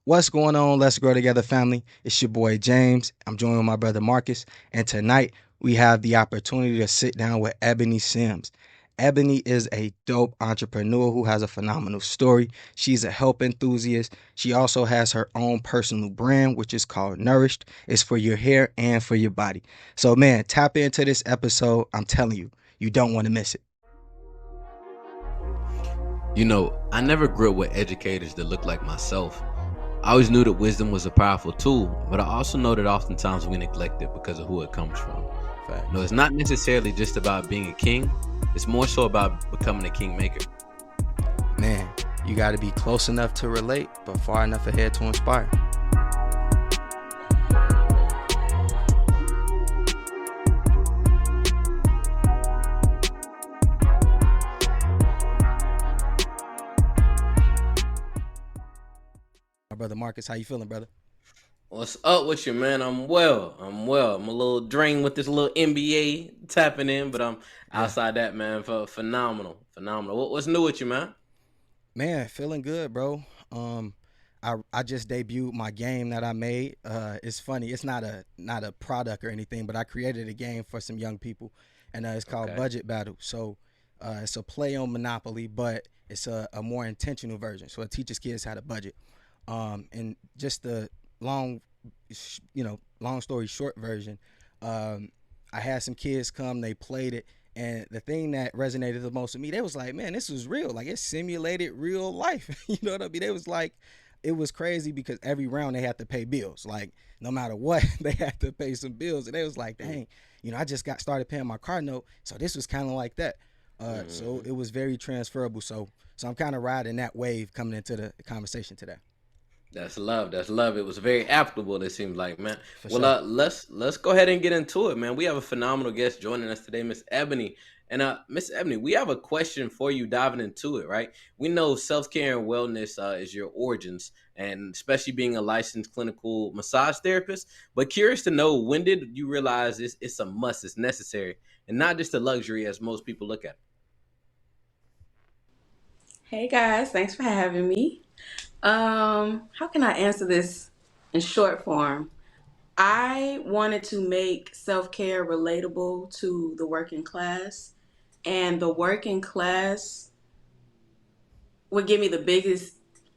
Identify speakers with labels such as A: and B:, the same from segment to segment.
A: What's going on? Let's grow together, family. It's your boy James. I'm joined with my brother Marcus, and tonight we have the opportunity to sit down with Ebony Sims. Ebony is a dope entrepreneur who has a phenomenal story. She's a health enthusiast. She also has her own personal brand, which is called Nourished. It's for your hair and for your body. So, man, tap into this episode. I'm telling you, you don't want to miss it.
B: I never grew up with educators that looked like myself. I always knew that wisdom was a powerful tool, but I also know that oftentimes we neglect it because of who it comes from.
A: Facts.
B: No, it's not necessarily just about being a king. It's more so about becoming a kingmaker.
A: Man, you got to be close enough to relate, but far enough ahead to inspire. My brother Marcus, how you feeling, brother?
B: What's up with you, man? I'm well. I'm a little drained with this little NBA tapping in, but I'm
A: Yeah.
B: outside that, man. Phenomenal. What's new with you, man?
A: Man, feeling good, bro. I just debuted my game that I made. It's funny. It's not a product or anything, but I created a game for some young people, and it's called
B: Okay.
A: Budget Battle. So it's a play on Monopoly, but it's a more intentional version. So it teaches kids how to budget. And just the long, long story short version. Um, I had some kids come. They played it. And the thing that resonated the most with me, they was like, man, this was real. Like, it simulated real life. You know what I mean? They was like, it was crazy because every round they had to pay bills. Like, no matter what, they had to pay some bills. And they was like,
B: Mm.
A: dang, I just got started paying my car note. So this was kind of like that. So
B: Mhm.
A: it was very transferable. So I'm kind of riding that wave coming into the conversation today.
B: That's love. That's love. It was very applicable. It seems like, man.
A: For
B: Well,
A: sure.
B: let's go ahead and get into it, man. We have a phenomenal guest joining us today, Miss Ebony. And Miss Ebony, we have a question for you. Diving into it, right? We know self care and wellness is your origins, and especially being a licensed clinical massage therapist. But curious to know, when did you realize it's a must, it's necessary, and not just a luxury as most people look at it?
C: Hey guys, thanks for having me. How can I answer this in short form? I wanted to make self-care relatable to the working class, and the working class would give me the biggest,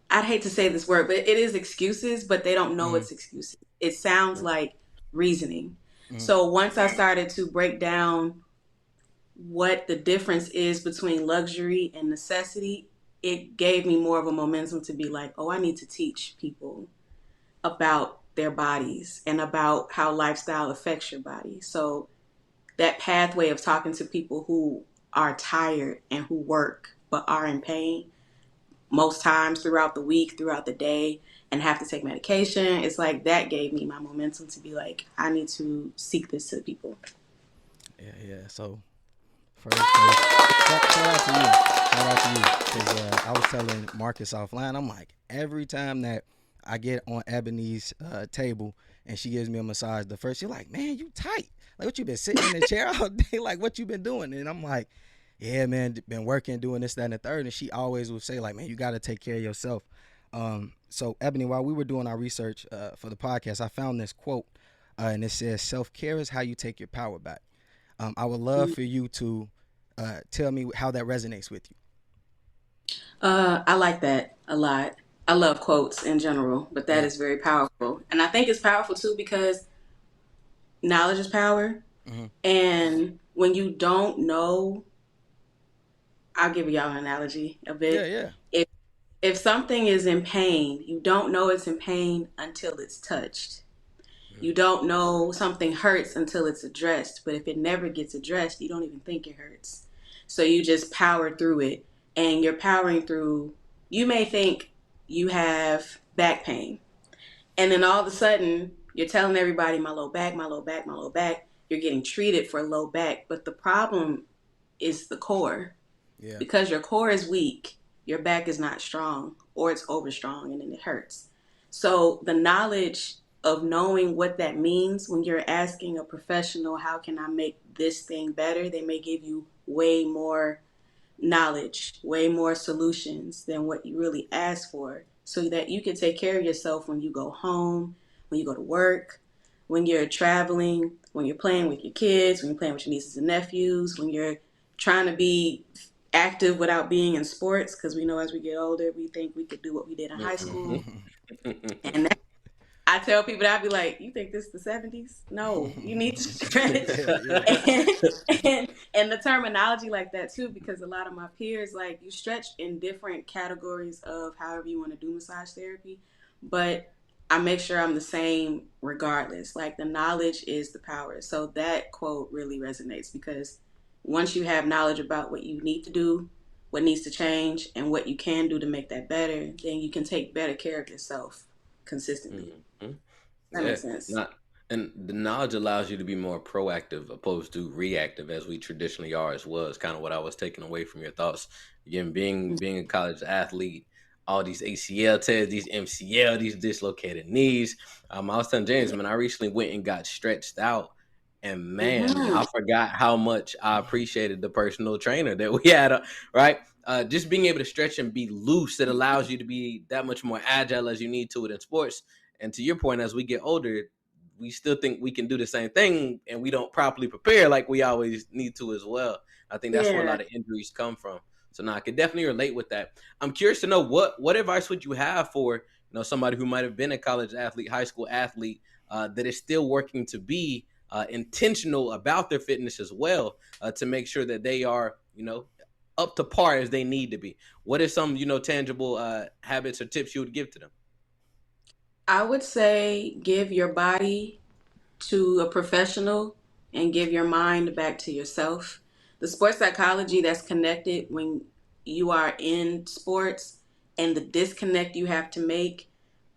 C: I'd hate to say this word, but it is excuses, but they don't know
A: Mm-hmm.
C: it's excuses. It sounds like reasoning.
A: Mm-hmm.
C: So once I started to break down what the difference is between luxury and necessity, it gave me more of a momentum to be like, oh, I need to teach people about their bodies and about how lifestyle affects your body. So that pathway of talking to people who are tired and who work but are in pain most times throughout the week, throughout the day, and have to take medication, it's like that gave me my momentum to be like, I need to seek this to people.
A: Yeah, yeah. So first, shout out to you. Shout out to you. Because I was telling Marcus offline, I'm like, every time that I get on Ebony's table and she gives me a massage, the first, she's like, man, you tight. Like, what you been sitting in the chair all day? Like, what you been doing? And I'm like, yeah, man, been working, doing this, that, and the third. And she always would say, like, man, you got to take care of yourself. So, Ebony, while we were doing our research for the podcast, I found this quote, and it says, self care is how you take your power back. I would love for you to tell me how that resonates with you.
C: I like that a lot. I love quotes in general, but that
A: Yeah.
C: is very powerful. And I think it's powerful too because knowledge is power.
A: Hmm.
C: And when you don't know, I'll give y'all an analogy a
A: Yeah,
C: bit.
A: yeah.
C: If if something is in pain, you don't know it's in pain until it's touched. You don't know something hurts until it's addressed, but if it never gets addressed, you don't even think it hurts. So you just power through it, and you're powering through. You may think you have back pain, and then all of a sudden, you're telling everybody, my low back, my low back, my low back. You're getting treated for low back, but the problem is the core.
A: Yeah.
C: Because your core is weak, your back is not strong, or it's over strong, and then it hurts. So the knowledge of knowing what that means when you're asking a professional, how can I make this thing better? They may give you way more knowledge, way more solutions than what you really asked for. so that you can take care of yourself when you go home, when you go to work, when you're traveling, when you're playing with your kids, when you're playing with your nieces and nephews, when you're trying to be active without being in sports, because we know as we get older, we think we could do what we did in high
B: Mhm.
C: school. And I tell people that I'd be like, "You think this is the '70s? No, you need to stretch."
A: Yeah, yeah.
C: and, and the terminology like that too, because a lot of my peers, like, you stretch in different categories of however you want to do massage therapy, but I make sure I'm the same regardless. Like, the knowledge is the power. So that quote really resonates, because once you have knowledge about what you need to do, what needs to change, and what you can do to make that better, then you can take better care of yourself consistently.
B: Mhm.
C: That
B: Yeah,
C: makes sense.
B: not and the knowledge allows you to be more proactive opposed to reactive as we traditionally are as well. Is kind of what I was taking away from your thoughts. Again, being a college athlete, all these ACL tests, these MCL, these dislocated knees. I was telling James, man, I recently went and got stretched out, and man,
C: Mm-hmm.
B: I forgot how much I appreciated the personal trainer that we had. Right, just being able to stretch and be loose, it allows you to be that much more agile as you need to it in sports. And to your point, as we get older, we still think we can do the same thing and we don't properly prepare like we always need to as well. I think that's where a
C: Yeah.
B: lot of injuries come from. So now I could definitely relate with that. I'm curious to know what advice would you have for somebody who might have been a college athlete, high school athlete, that is still working to be intentional about their fitness as well, to make sure that they are up to par as they need to be. What are some tangible habits or tips you would give to them?
C: I would say give your body to a professional and give your mind back to yourself. The sports psychology that's connected when you are in sports, and the disconnect you have to make,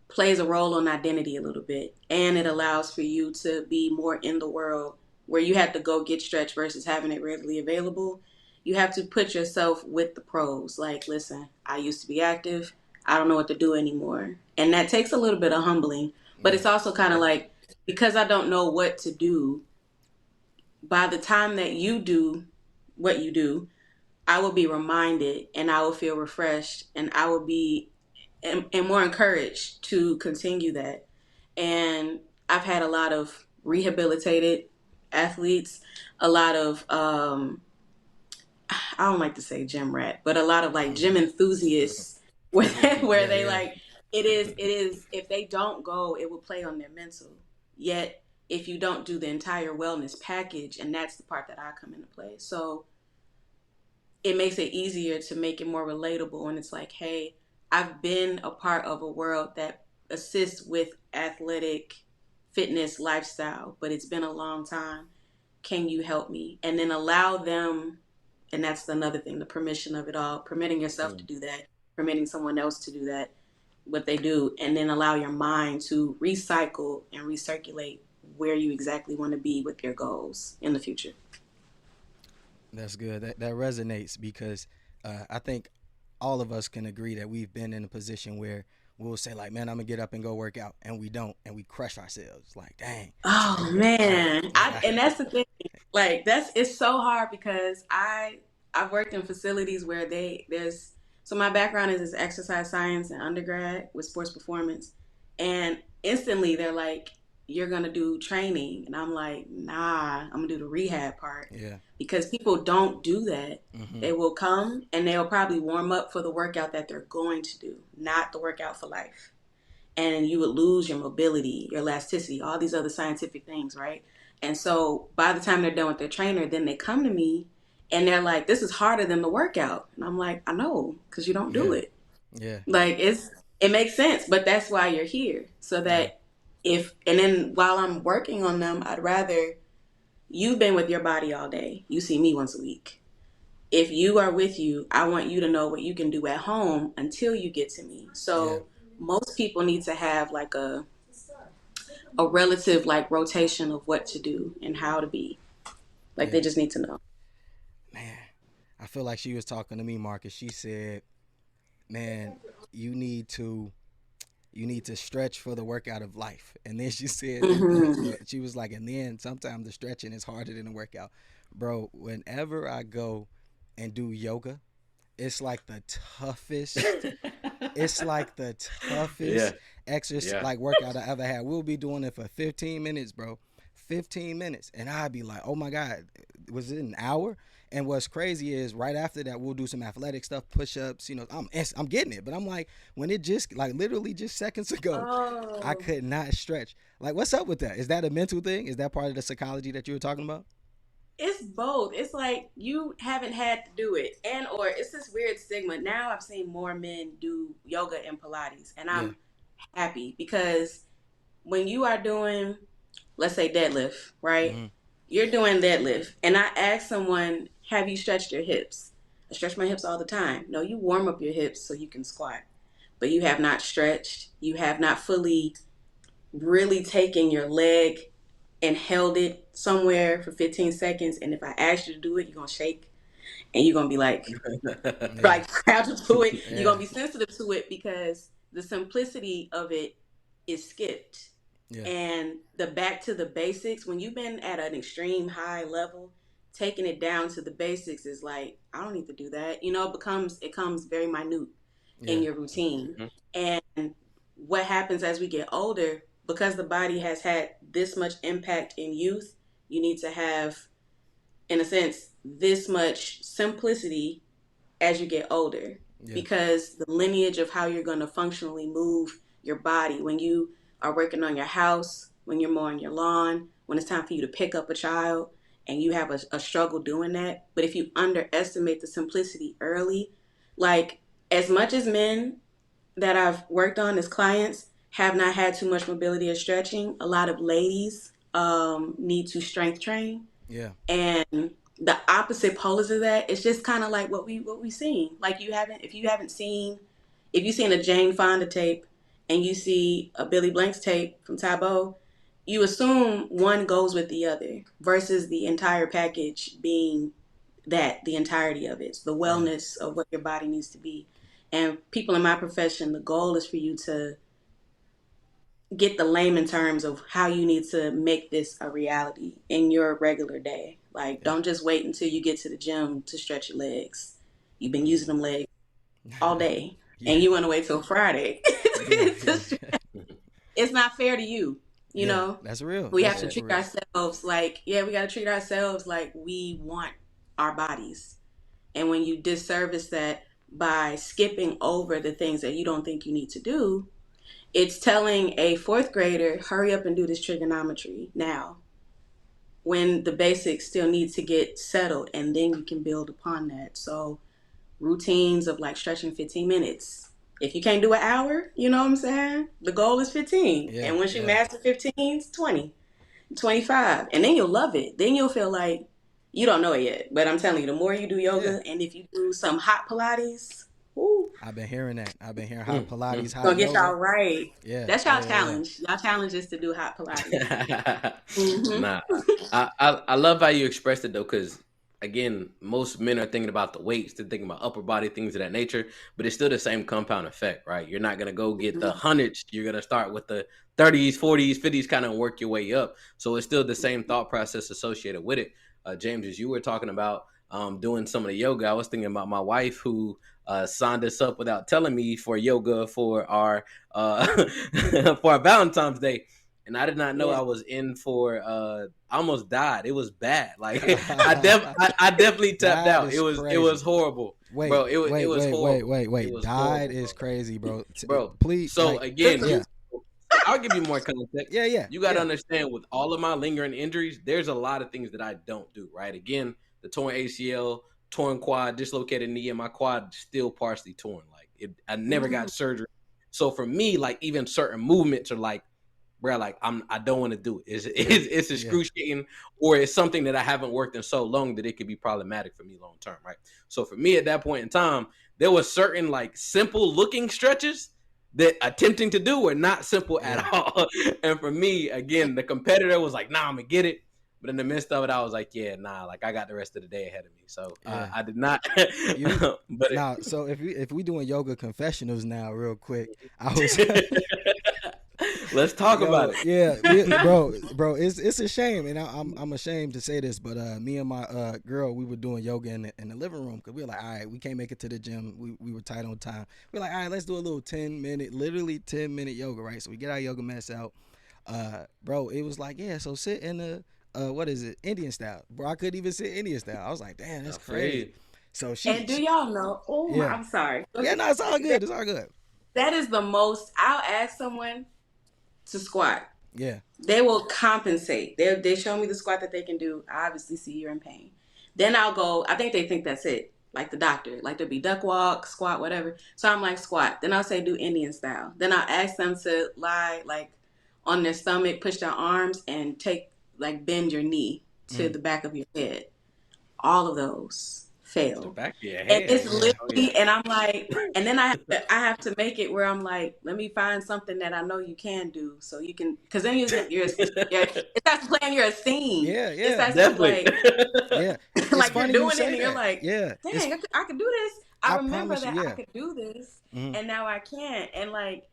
C: plays a role on identity a little bit, and it allows for you to be more in the world, where you have to go get stretch versus having it readily available. You have to put yourself with the pros. Like, listen, I used to be active, I don't know what to do anymore, and that takes a little bit of humbling. But
A: Yeah,
C: it's also kind of
B: Yeah.
C: like, because I don't know what to do, by the time that you do what you do, I will be reminded, and I will feel refreshed, and I will be and more encouraged to continue that. And I've had a lot of rehabilitated athletes, a lot of I don't like to say gym rat, but a lot of like gym enthusiasts where where
A: yeah,
C: they
A: yeah,
C: like, it is if they don't go, it will play on their mental. Yet if you don't do the entire wellness package, and that's the part that I come into play. So it makes it easier to make it more relatable. And it's like, hey, I've been a part of a world that assists with athletic fitness lifestyle, but it's been a long time. Can you help me? And then allow them, and that's another thing, the permission of it all, permitting yourself to
B: Mm.
C: do that, permitting someone else to do that, what they do, and then allow your mind to recycle and recirculate where you exactly want to be with your goals in the future.
A: that's good. That resonates because I think all of us can agree that we've been in a position where we'll say like, "Man, I'm gonna get up and go work out," and we don't, and we crush ourselves. Like, dang,
C: Oh man,
A: like I,
C: and that's the thing. Like, that's it's so hard, because I've worked in facilities where there's so my background is exercise science and undergrad with sports performance, and instantly they're like, "You're gonna do training," and I'm like, "Nah, I'm gonna do the rehab part,"
A: yeah,
C: because people don't do that.
A: hmm
C: They will come and they'll probably warm up for the workout that they're going to do, not the workout for life, and you would lose your mobility, your elasticity, all these other scientific things, right? And so by the time they're done with their trainer, then they come to me and they're like, "This is harder than the workout." And I'm like, "I know, because you don't do
A: yeah,
C: it."
A: yeah,
C: Like, it makes sense, but that's why you're here. So
A: yeah,
C: that if and then while I'm working on them, I'd rather you've been with your body all day. You see me once a week. If you are with you, I want you to know what you can do at home until you get to me.
A: yeah,
C: So most people need to have like a relative like rotation of what to do and how to be. Like,
A: yeah.
C: they just need to know.
A: Man, I feel like she was talking to me, Marcus. She said, "Man, you need to you need to stretch for the workout of life." And then she said,
C: Hmm.
A: she was like, and then sometimes the stretching is harder than the workout. Bro, whenever I go and do yoga, it's like the toughest. It's like the
B: Yeah,
A: toughest exercise,
B: yeah.
A: like workout I ever had. We'll be doing it for 15 minutes, bro. 15 minutes. And I'd be like, oh my God, was it an hour? And what's crazy is right after that, we'll do some athletic stuff, push ups. I'm getting it. But I'm like, when it just, like literally just seconds ago, I
C: Oh,
A: could not stretch. Like, what's up with that? Is that a mental thing? Is that part of the psychology that you were talking about?
C: it's both. It's like you haven't had to do it, and or it's this weird stigma. Now I've seen more men do yoga and Pilates, and
A: Yeah.
C: I'm happy because when you are doing, let's say deadlift, right?
A: Hmm.
C: You're doing deadlift, and I ask someone, "Have you stretched your hips?" I stretch my hips all the time. No, you warm up your hips so you can squat, but you have not stretched. You have not fully really taken your leg and held it somewhere for 15 seconds. And if I ask you to do it, you're gonna shake and you're gonna be
A: Yeah.
C: like fragile to it. You're
A: Yeah.
C: gonna be sensitive to it because the simplicity of it is skipped.
A: Yeah.
C: And the back to the basics, when you've been at an extreme high level, taking it down to the basics is like, I don't need to do that. It comes very minute in
A: Yeah.
C: your routine. And what happens as we get older, because the body has had this much impact in youth, you need to have, in a sense, this much simplicity as you get older,
A: Yeah.
C: because the lineage of how you're going to functionally move your body when you are working on your house, when you're mowing your lawn, when it's time for you to pick up a child and you have a struggle doing that. But if you underestimate the simplicity early, like as much as men that I've worked on as clients have not had too much mobility or stretching, a lot of ladies need to strength train,
A: Yeah.
C: and the opposite polars of that, it's just kind of like what we seen. Like if you've seen a Jane Fonda tape and you see a Billy Blanks tape from Tabo, you assume one goes with the other versus the entire package being that the entirety of it, the
A: Yeah.
C: wellness of what your body needs to be. And people in my profession, the goal is for you to get the layman terms of how you need to make this a reality in your regular day. Like,
A: Yeah.
C: don't just wait until you get to the gym to stretch your legs. You've been using them legs all day, and
A: Yeah.
C: you want to wait till Friday.
A: Yeah. Yeah.
C: It's not fair to you. You
A: Yeah.
C: know,
A: That's real.
C: we
A: That's
C: have to
A: super
C: treat
A: real.
C: ourselves like, yeah, we got to treat ourselves like we want our bodies. And when you disservice that by skipping over the things that you don't think you need to do, it's telling a fourth grader, hurry up and do this trigonometry now, when the basics still need to get settled, and then you can build upon that. So, routines of like stretching 15 minutes. If you can't do an hour, you know what I'm saying? The goal is 15.
A: Yeah.
C: And once you
A: Yeah.
C: master 15, it's 20, 25. And then you'll love it. Then you'll feel like you don't know it yet. But I'm telling you, the more you do
A: Yeah.
C: yoga and if you do some hot Pilates, ooh,
A: I've been hearing that. I've been hearing hot
B: Mm,
A: Pilates,
B: mm.
A: hot
C: gonna get y'all
A: yoga.
C: right.
A: Yeah.
C: That's y'all
A: Yeah. Yeah.
C: challenge. Y'all challenge is to do hot Pilates. Hmm.
B: Nah, I love how you expressed it though, because again, most men are thinking about the weights, they're thinking about upper body things of that nature, but it's still the same compound effect, right? You're not gonna go get the hundreds. You're gonna start with the 30s, 40s, 50s, kind of work your way up. So it's still the same thought process associated with it. James, as you were talking about doing some of the yoga, I was thinking about my wife who signed us up without telling me for yoga for our for our Valentine's Day. And I did not know
C: Yeah.
B: I was in for. I almost died. It was bad. Like I definitely tapped
A: That
B: out.
A: is
B: It was
A: crazy.
B: horrible,
A: Wait,
B: bro. It
A: wait,
B: was
A: wait, wait,
B: horrible.
A: wait,
B: It
A: wait.
B: was
A: Died
B: horrible,
A: is
B: bro.
A: crazy, bro.
B: Bro.
A: Please,
B: So
A: like,
B: again,
A: yeah,
B: I'll give you more context.
A: yeah, yeah,
B: You got to
A: yeah,
B: understand, with all of my lingering injuries, there's a lot of things that I don't do. Right. Again, the torn ACL, torn quad, dislocated knee, and my quad still partially torn. Like I never
C: Mm.
B: got surgery. So for me, like even certain movements are like, bro, like I don't want to do it. It's
A: yeah,
B: excruciating, or it's something that I haven't worked in so long that it could be problematic for me long term, right? So for me at that point in time, there was certain like simple looking stretches that attempting to do were not simple at
A: yeah.
B: all. And for me, again, the competitor was like, "Nah, I'm gonna get it." But in the midst of it, I was like, "Yeah, nah, like I got the rest of the day ahead of me." So
A: Yeah.
B: I did not.
A: You
B: but
A: now, so if we doing yoga confessionals now, real quick, I was
B: Let's talk about
A: Yo,
B: it.
A: yeah, bro, it's a shame, and I'm ashamed to say this, but me and my girl, we were doing yoga in the living room because we were like, all right, we can't make it to the gym, we were tight on time. We are like, all right, let's do a little 10-minute, literally 10-minute yoga, right? So we get our yoga mats out, bro. It was like, yeah, so sit in the what is it, Indian style, bro. I couldn't even sit Indian style. I was like, damn, that's crazy. So
C: And do y'all know? Oh my,
A: yeah,
C: I'm sorry.
A: yeah, no, it's all good, it's all good.
C: That is the most. I'll ask someone to squat.
A: Yeah,
C: They will compensate. They show me the squat that they can do. I obviously see you're in pain. Then I'll go. I think they think that's it. Like the doctor. Like there'll be duck walk, squat, whatever. So I'm like squat. Then I'll say do Indian style. Then I'll ask them to lie like on their stomach, push their arms, and take like bend your knee to the back of your head. All of those
B: To the
C: fail.
B: back of your
C: And
B: head.
C: it's
A: yeah,
B: Oh yeah.
C: literally, and I'm like, and then I have to make it where I'm like, let me find something that I know you can do, so you can, because then it starts playing your scene.
A: yeah,
C: It
A: yeah,
C: starts to be
B: Definitely.
C: like,
A: yeah. It's
C: like you're
A: funny you
C: doing it,
A: say
C: and you're
A: that.
C: like,
A: Yeah,
C: dang, I could do this. I
A: I
C: remember
A: promise you,
C: that I
A: yeah.
C: could do this,
A: Hmm.
C: and now I can't, and like,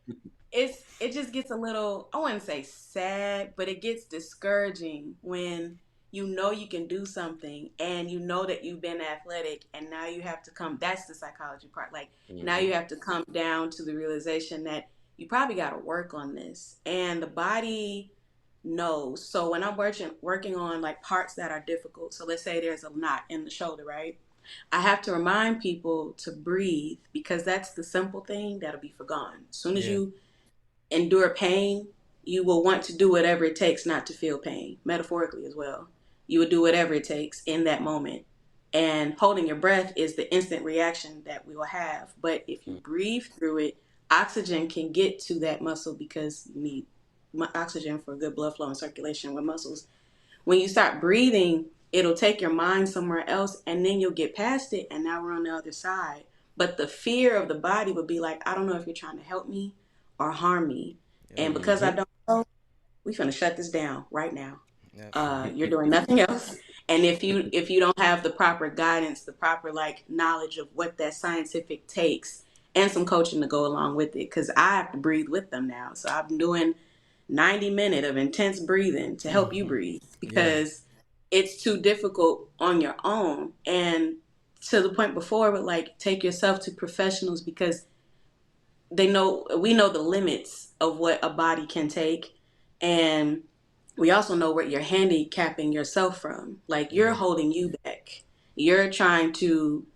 C: it just gets a little, I wouldn't say sad, but it gets discouraging when you know you can do something and you know that you've been athletic, and now you have to come, that's the psychology part, like now
B: Hmm.
C: you have to come down to the realization that you probably got to work on this, and the body knows. So when I'm working on like parts that are difficult, so let's say there's a knot in the shoulder, right? I have to remind people to breathe, because that's the simple thing that'll be forgone as soon as
A: Yeah,
C: you endure pain. You will want to do whatever it takes not to feel pain, metaphorically as well. You will do whatever it takes in that moment. And holding your breath is the instant reaction that we will have. But if you breathe through it, oxygen can get to that muscle, because you need oxygen for good blood flow and circulation with muscles. When you start breathing, it'll take your mind somewhere else, and then you'll get past it, and now we're on the other side. But the fear of the body would be like, I don't know if you're trying to help me or harm me.
A: yeah,
C: And because I
B: Hmm.
C: don't know, we're gonna shut this down right now.
A: yeah.
C: You're doing nothing else. And if you don't have the proper guidance, the proper like knowledge of what that scientific takes, and some coaching to go along with it, because I have to breathe with them now. So I'm doing 90 minutes of intense breathing to help you breathe,
A: Yeah,
C: because it's too difficult on your own. And to the point before, but like take yourself to professionals, because we know the limits of what a body can take, and we also know what you're handicapping yourself from. Like you're
A: yeah,
C: holding you back. You're trying to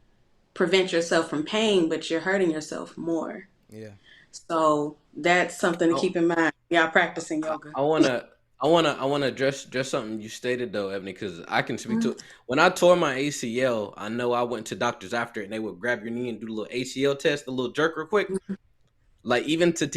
C: prevent yourself from pain, but you're hurting yourself more.
A: yeah.
C: So that's something to
B: I,
C: keep in mind. Y'all practicing yoga.
B: I wanna, I wanna address something you stated though, Ebony, because I can speak to it. When I tore my ACL, I know I went to doctors after, and they would grab your knee and do a little ACL test, a little jerk real quick. Like even till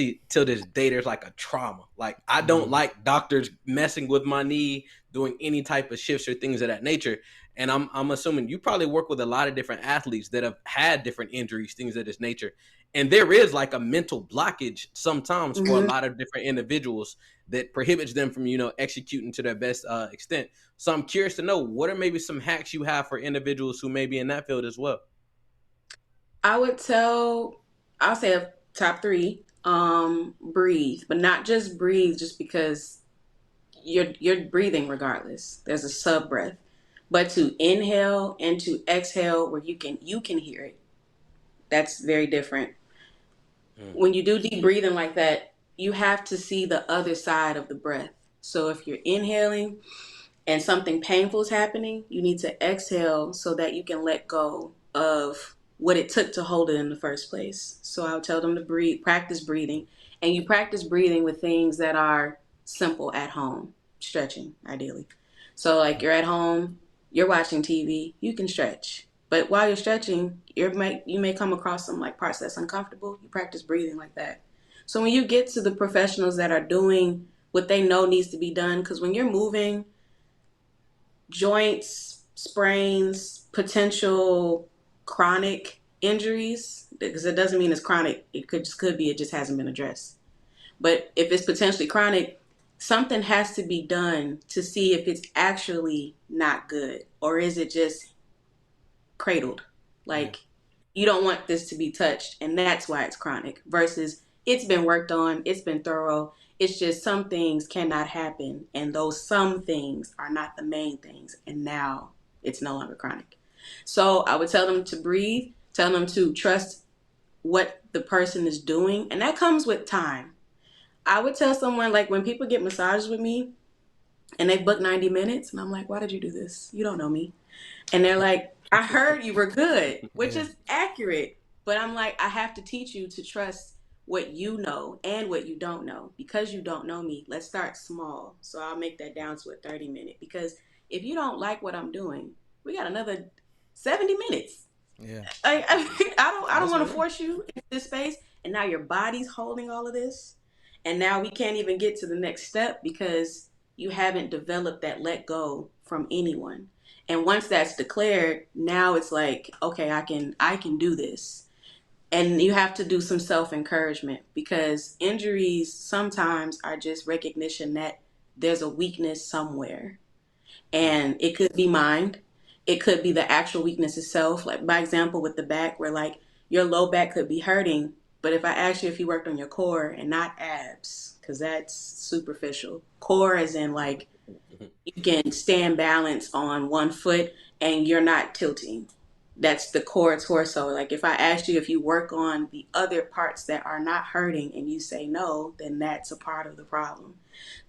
B: this day, there's like a trauma. Like I don't
A: Hmm.
B: like doctors messing with my knee, doing any type of shifts or things of that nature. And I'm assuming you probably work with a lot of different athletes that have had different injuries, things of this nature. And there is like a mental blockage sometimes for a
C: Mm-hmm.
B: lot of different individuals that prohibits them from executing to their best extent. So I'm curious to know, what are maybe some hacks you have for individuals who may be in that field as well.
C: I would tell, I'll say a top three. Breathe, but not just breathe just because you're breathing regardless. There's a sub breath, but to inhale and to exhale where you can hear it. That's very different.
B: Mm.
C: When you do deep breathing like that, you have to see the other side of the breath. So if you're inhaling and something painful is happening, you need to exhale so that you can let go of what it took to hold it in the first place. So I would tell them to breathe, practice breathing, and you practice breathing with things that are simple at home, stretching ideally. So like you're at home, you're watching TV, you can stretch. But while you're stretching, you may come across some like parts that's uncomfortable. You practice breathing like that. So when you get to the professionals that are doing what they know needs to be done, because when you're moving, joints, sprains, potential chronic injuries, because it doesn't mean it's chronic. It just hasn't been addressed. But if it's potentially chronic, something has to be done to see if it's actually not good, or is it just cradled.
A: Yeah,
C: Like you don't want this to be touched, and that's why it's chronic versus It's been worked on, it's been thorough. It's just some things cannot happen, and those some things are not the main things, and now it's no longer chronic. So I would tell them to breathe, tell them to trust what the person is doing, and that comes with time. I would tell someone, like, when people get massages with me and they book 90 minutes, and I'm like, why did you do this? You don't know me. And they're like, I heard you were good, which
A: Yeah.
C: is accurate. But I'm like, I have to teach you to trust what you know and what you don't know. Because you don't know me, let's start small. So I'll make that down to a 30-minute. Because if you don't like what I'm doing, we got another 70 minutes.
A: Yeah.
C: I don't
A: That's
C: want to
A: real.
C: force you into this space. And now your body's holding all of this. And now we can't even get to the next step because you haven't developed that let go from anyone. And once that's declared, now it's like, okay, I can do this. And you have to do some self-encouragement because injuries sometimes are just recognition that there's a weakness somewhere. And it could be mind. It could be the actual weakness itself. Like, by example, with the back, where like your low back could be hurting. But if I ask you if you worked on your core and not abs, because that's superficial. Core as in like you can stand balance on one foot and you're not tilting. That's the core torso. Like if I asked you if you work on the other parts that are not hurting and you say no, then that's a part of the problem.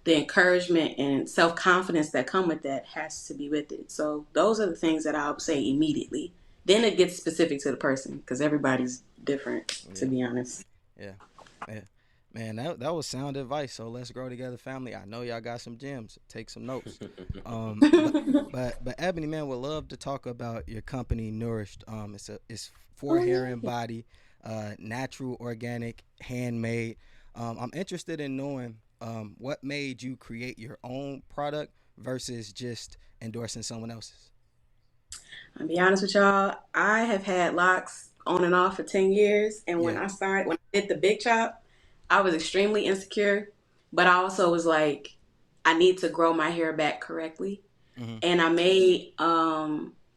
C: The encouragement and self-confidence that come with that has to be with it. So those are the things that I'll say immediately. Then it gets specific to the person because everybody's different, to
A: Yeah.
C: be honest.
A: Yeah. Yeah. Man, that was sound advice. So let's grow together, family. I know y'all got some gems. Take some notes. Um, but but Ebony, man, would love to talk about your company, Nourished. It's for
C: Oh
A: hair
C: yeah.
A: and body, natural, organic, handmade. I'm interested in knowing what made you create your own product versus just endorsing someone else's.
C: I'll be honest with y'all, I have had locks on and off for 10 years. And
A: Yeah.
C: when I did the big chop, I was extremely insecure. But I also was like, I need to grow my hair back correctly.
A: Hmm.
C: And I made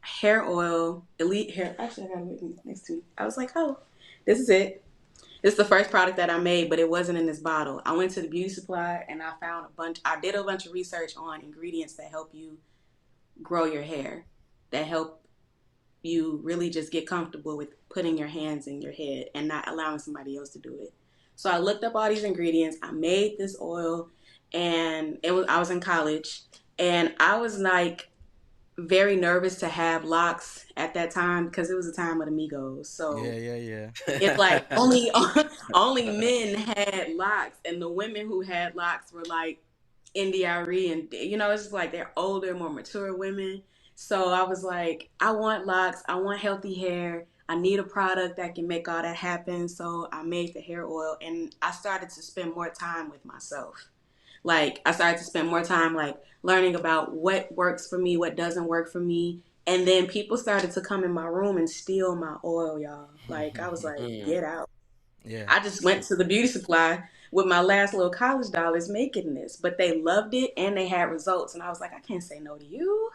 C: hair oil, elite hair. Actually, I got it with me next to me. I was like, oh, this is it. This is the first product that I made, but it wasn't in this bottle. I went to the beauty supply and I found I did a bunch of research on ingredients that help you grow your hair, that help you really just get comfortable with putting your hands in your head and not allowing somebody else to do it. So I looked up all these ingredients. I made this oil, and I was in college, and I was like very nervous to have locks at that time because it was a time of the Migos.
A: Yeah.
C: So
A: Yeah. Yeah.
C: it's like only men had locks, and the women who had locks were like NDRE, and it's just like they're older, more mature women. So I was like, I want locks, I want healthy hair. I need a product that can make all that happen. So I made the hair oil, and I started to spend more time with myself. Like I started to spend more time like learning about what works for me, what doesn't work for me. And then people started to come in my room and steal my oil, y'all. Like I was like,
B: Mm.
C: get out.
A: Yeah.
C: I just went to the beauty supply with my last little college dollars making this, but they loved it and they had results. And I was like, I can't say no to you.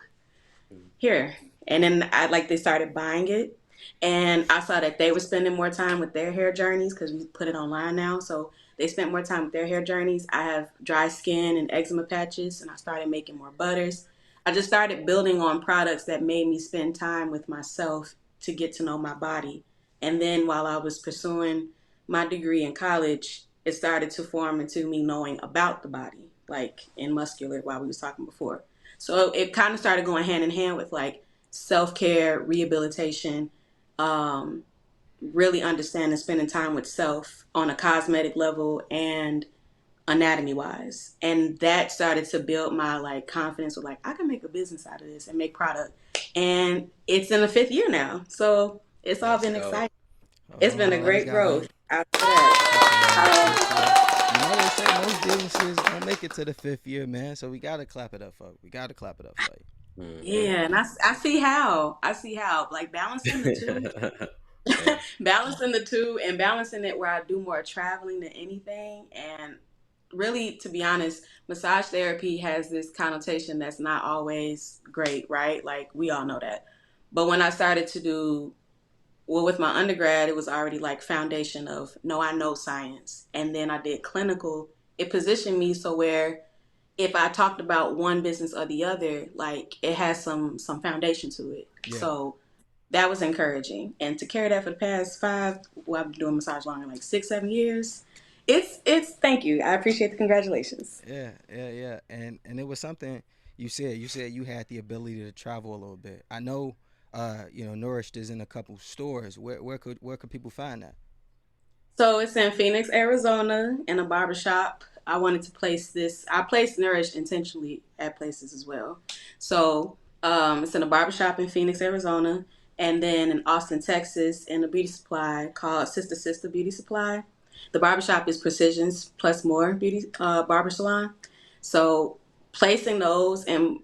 C: Here. And then they started buying it. And I saw that they were spending more time with their hair journeys because we put it online now. So they spent more time with their hair journeys. I have dry skin and eczema patches, and I started making more butters. I just started building on products that made me spend time with myself to get to know my body. And then while I was pursuing my degree in college, it started to form into me knowing about the body, like in muscular, while we was talking before. So it kind of started going hand in hand with like self care, rehabilitation, um, really understanding, spending time with self on a cosmetic level and anatomy wise. And that started to build my like confidence with like, I can make a business out of this and make product. And it's in the fifth year now. So it's all
B: Let's
C: been
B: go.
C: exciting.
A: Hold
C: It's
A: on,
C: been a
A: hold on. We
C: great
A: gotta
C: growth out of
A: take a round of applause
C: that.
A: for it. You know they say most businesses don't make it to the fifth year, man. So we gotta clap it up for. We gotta clap it up for you.
B: Hmm.
C: Yeah, and I see how. I see how. Like balancing the two,
B: Yeah.
C: balancing the two and balancing it where I do more traveling than anything. And really, to be honest, massage therapy has this connotation that's not always great, right? Like we all know that. But when I started to do well, with my undergrad, it was already like foundation of no, I know science, and then I did clinical. It positioned me so where if I talked about one business or the other, like it has some foundation to it.
A: Yeah.
C: So that was encouraging, and to carry that for the past five, well, I've been doing massage longer, like 6 7 years. It's thank you. I appreciate the congratulations.
A: Yeah, yeah, yeah. And it was something you said. You said you had the ability to travel a little bit. I know Nourished is in a couple stores. Where could people find that?
C: So it's in Phoenix, Arizona, in a barbershop. I wanted to place this. I placed Nourished intentionally at places as well. So it's in a barbershop in Phoenix, Arizona, and then in Austin, Texas, in a beauty supply called Sister Sister Beauty Supply. The barbershop is Precisions Plus More Beauty Barber Salon. So placing those in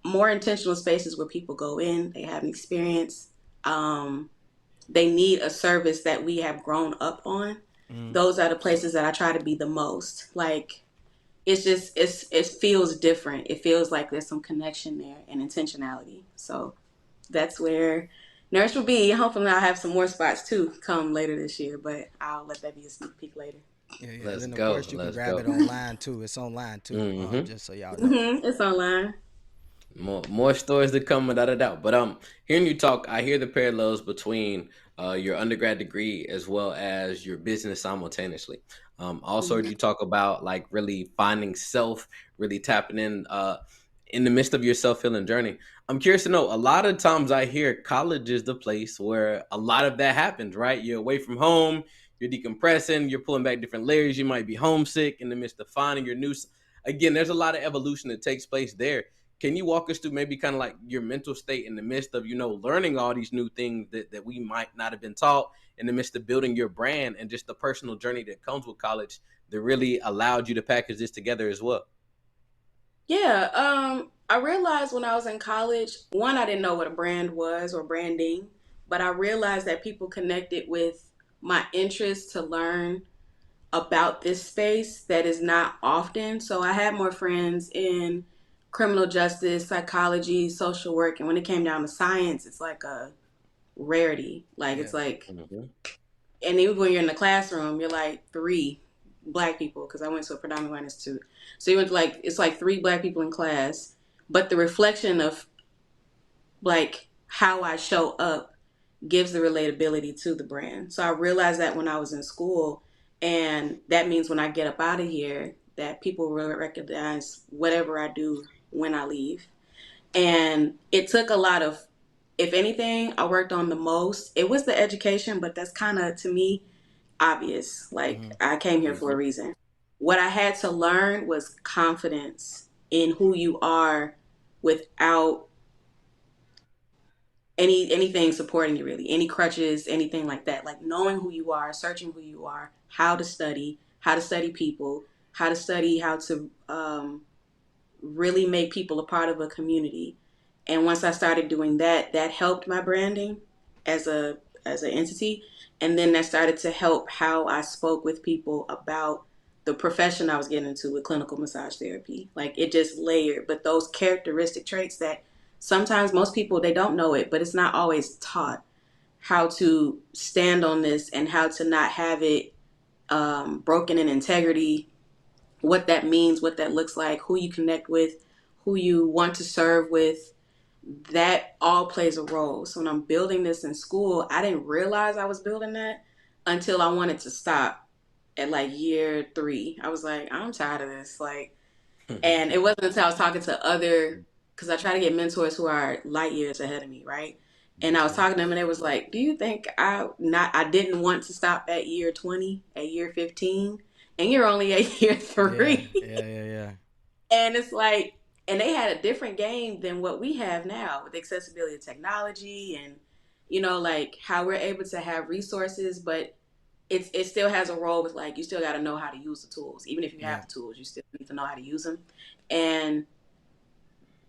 C: more intentional spaces where people go in, they have an experience. Um, they need a service that we have grown up on.
A: Mm.
C: Those are the places that I try to be the most. Like it's just it feels different. It feels like there's some connection there and intentionality. So that's where Nurse will be. Hopefully I'll have some more spots too come later this year, but I'll let that be a sneak peek later.
A: Yeah, yeah. And
B: Let's
A: then of
B: go.
A: course you can
B: Let's
A: grab
B: go.
A: it online too. It's online too.
B: Hmm.
A: Just so y'all know.
C: It's online.
B: More stories to come without a doubt. But hearing you talk, I hear the parallels between your undergrad degree as well as your business simultaneously. Also heard
C: Mhm.
B: you talk about like really finding self, really tapping in the midst of your self healing journey. I'm curious to know. A lot of times I hear college is the place where a lot of that happens. Right, you're away from home, you're decompressing, you're pulling back different layers. You might be homesick in the midst of finding your new. Again, there's a lot of evolution that takes place there. Can you walk us through maybe kind of like your mental state in the midst of learning all these new things that we might not have been taught, in the midst of building your brand, and just the personal journey that comes with college that really allowed you to package this together as well?
C: Yeah, I realized when I was in college, one, I didn't know what a brand was or branding, but I realized that people connected with my interest to learn about this space that is not often. So I had more friends in criminal justice, psychology, social work, and when it came down to science, it's like a rarity. Like
A: Yeah.
C: it's like,
B: Mm-hmm.
C: and even when you're in the classroom, you're like three black people because I went to a predominantly white institute. So you went to like it's like three black people in class, but the reflection of like how I show up gives the relatability to the brand. So I realized that when I was in school, and that means when I get up out of here, that people will recognize whatever I do when I leave. And it took a lot of, if anything, I worked on the most. It was the education, but that's kind of to me obvious. Like
A: Hmm.
C: I came here for a
B: Mm-hmm.
C: reason. What I had to learn was confidence in who you are without anything supporting you really, any crutches, anything like that. Like knowing who you are, searching who you are, how to study people, how to study how to really make people a part of a community. And once I started doing that, that helped my branding as a as an entity. And then that started to help how I spoke with people about the profession I was getting into with clinical massage therapy. Like it just layered, but those characteristic traits that sometimes most people they don't know it, but it's not always taught how to stand on this and how to not have it broken in integrity, what that means, what that looks like, who you connect with, who you want to serve with, that all plays a role. So when I'm building this in school, I didn't realize I was building that until I wanted to stop at like year three. I was like, I'm tired of this. Like, and it wasn't until I was talking to other, because I try to get mentors who are light years ahead of me, right? And I was
B: Mm-hmm.
C: talking to them, and they was like, "Do you think I didn't want to stop at year 20, at year 15, and you're only at year
A: Yeah,
C: three?"
A: yeah, yeah, yeah.
C: And it's like, and they had a different game than what we have now with accessibility of technology and, like how we're able to have resources, but it still has a role with like, you still got to know how to use the tools. Even if you have
A: Yeah.
C: the tools, you still need to know how to use them. And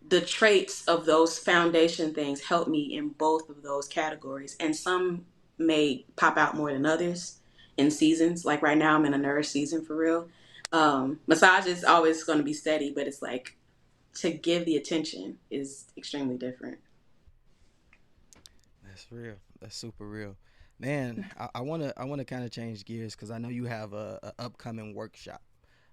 C: the traits of those foundation things help me in both of those categories. And some may pop out more than others in seasons. Like right now, I'm in a nourish season for real. Massage is always going to be steady, but it's like to give the attention is extremely different.
A: That's real. That's super real, man. I wanna kind of change gears because I know you have a upcoming workshop.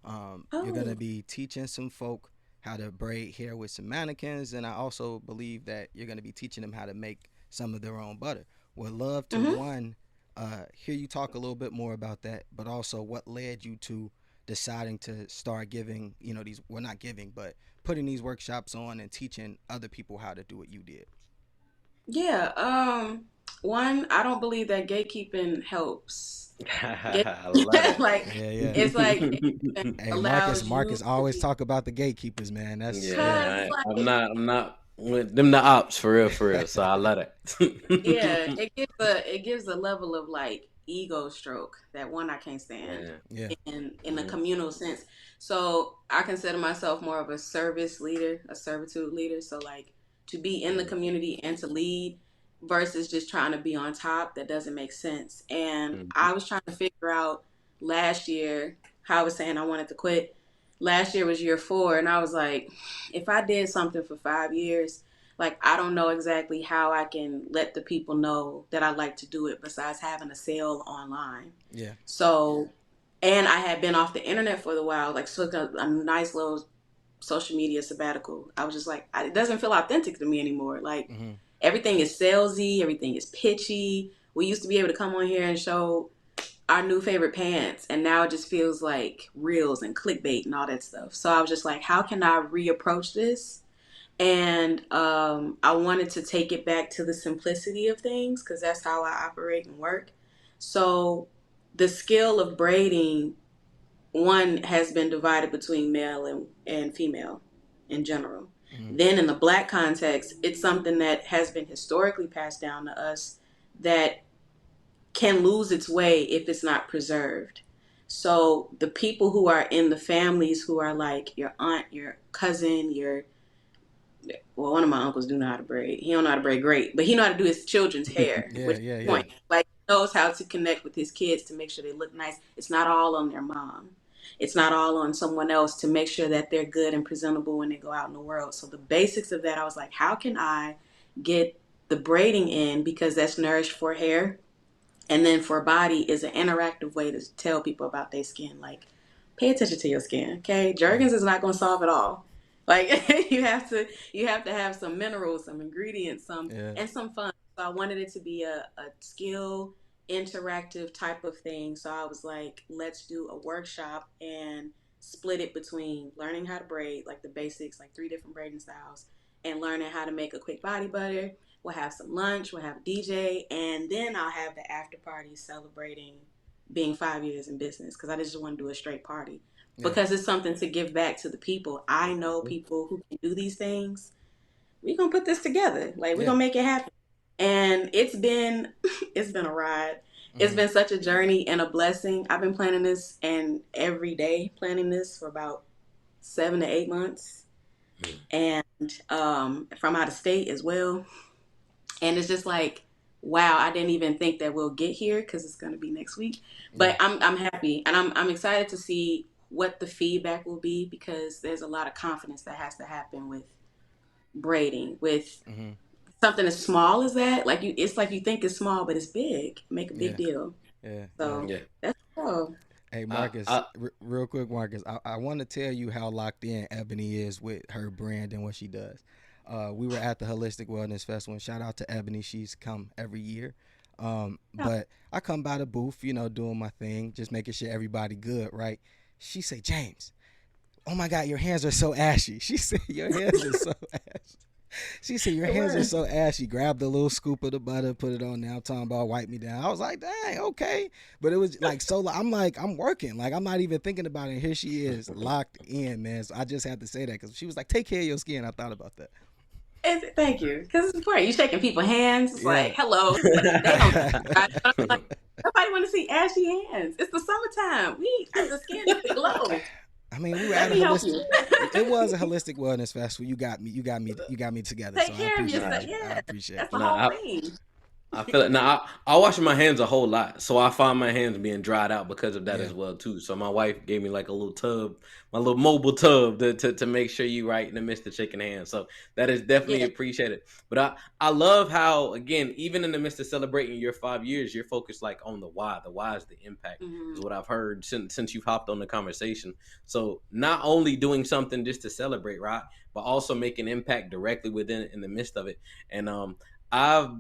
A: You're gonna
C: Oh.
A: be teaching some folk how to braid hair with some mannequins, and I also believe that you're gonna be teaching them how to make some of their own butter. Would love to
C: Hmm.
A: one hear you talk a little bit more about that, but also what led you to deciding to start giving, these, well, not giving, but putting these workshops on and teaching other people how to do what you did.
C: Yeah. One, I don't believe that gatekeeping helps. Gate
B: I love that.
C: like
A: Yeah, yeah.
C: it's like gatekeeping
A: Hey, Marcus,
C: allows you
A: Marcus
C: to
A: always
C: be
A: talk about the gatekeepers, man. That's yeah,
C: because
B: Yeah, I'm
C: like
B: not. I'm not with them. The ops for real. So I love
C: yeah,
B: that.
C: it gives a level of like ego stroke that one I can't stand
B: Yeah.
A: yeah,
C: in a
B: Hmm.
C: communal sense. So I consider myself more of a service leader, a servitude leader. So like to be in the community and to lead versus just trying to be on top, that doesn't make sense. And
B: Hmm.
C: I was trying to figure out last year how I was saying I wanted to quit. Last year was year 4, and I was like, if I did something for 5 years, like I don't know exactly how I can let the people know that I like to do it besides having a sale online.
A: yeah.
C: So, and I had been off the internet for a while, like took a nice little social media sabbatical. I was just like, it doesn't feel authentic to me anymore. Like
A: Hmm.
C: everything is salesy, everything is pitchy. We used to be able to come on here and show our new favorite pants, and now it just feels like reels and clickbait and all that stuff. So I was just like, how can I reapproach this? And I wanted to take it back to the simplicity of things because that's how I operate and work. So the skill of braiding, one has been divided between male and female in general.
A: Hmm.
C: Then in the black context, it's something that has been historically passed down to us that can lose its way if it's not preserved. So the people who are in the families who are like your aunt, your cousin, your well, one of my uncles do know how to braid. He don't know how to braid great, but he know how to do his children's hair,
A: Yeah,
C: which is
A: yeah,
C: the
A: yeah.
C: point. Like he knows how to connect with his kids to make sure they look nice. It's not all on their mom. It's not all on someone else to make sure that they're good and presentable when they go out in the world. So the basics of that, I was like, how can I get the braiding in because that's nourished for hair, and then for body is an interactive way to tell people about their skin. Like, pay attention to your skin, okay?
A: Yeah,
C: Jergens is not going to solve it all. Like you have to have some minerals, some ingredients, some
A: yeah,
C: and some fun. So I wanted it to be a skill interactive type of thing. So I was like, let's do a workshop and split it between learning how to braid, like the basics, like 3 different braiding styles, and learning how to make a quick body butter. We'll have some lunch, we'll have a DJ, and then I'll have the after party celebrating being 5 years in business because I just want to do a straight party
A: yeah,
C: because it's something to give back to the people. I know people who can do these things. We're gonna put this together. Like we're
A: yeah.
C: gonna make it happen. And it's been it's been a ride. It's
A: Hmm.
C: been such a journey and a blessing. I've been planning this and every day planning this for about 7 to 8 months. And from out of state as well. And it's just like, wow, I didn't even think that we'll get here because it's going to be next week.
A: Yeah,
C: But I'm happy and I'm excited to see what the feedback will be because there's a lot of confidence that has to happen with braiding, with
A: hmm,
C: something as small as that. Like it's like you think it's small, but it's big. Make a big
A: yeah,
C: deal.
A: yeah, yeah.
C: So
B: Yeah.
C: that's cool.
A: Hey,
B: I,
A: Marcus,
B: I,
A: real quick, Marcus, I want to tell you how locked in Ebony is with her brand and what she does. We were at the Holistic Wellness Festival, and shout out to Ebony. She's come every year. But I come by the booth, doing my thing, just making sure everybody good, right? She say, James, oh my God, your hands are so ashy. She said, your hands are so ashy. She said, your
C: It
A: hands are
C: was.
A: so ashy. Grabbed a little scoop of the butter, put it on there. I'm talking about wipe me down. I was like, dang, okay. But it was I'm like, I'm working. Like, I'm not even thinking about it. Here she is, locked in, man. So I just had to say that because she was like, take care of your skin. I thought about that.
C: Thank you. Because it's important. You shaking people's hands. It's like,
A: Yeah.
C: hello. They don't. Like, nobody want to see ashy hands. It's the summertime. The skin needs to glow.
A: I mean, we were
C: Let
A: at a
C: me help
A: holistic.
C: you.
A: It was a holistic wellness festival. You got me together. So
C: Take
A: I
C: care of
A: appreciate
C: yourself.
B: nah,
A: you. I
C: Yeah,
A: appreciate
C: that's
A: you.
C: the whole
B: nah.
C: thing.
B: I feel it now. I wash my hands a whole lot, so I find my hands being dried out because of that
A: Yeah,
B: as well too. So my wife gave me like a little tub, my little mobile tub to make sure you right in the midst of shaking hands. So that is definitely
C: Yeah.
B: appreciated. But I love how, again, even in the midst of celebrating your 5 years, you're focused like on the why. The why is the impact, is
C: Hmm.
B: what I've heard since you've hopped on the conversation. So not only doing something just to celebrate, right, but also make an impact directly within in the midst of it. And I've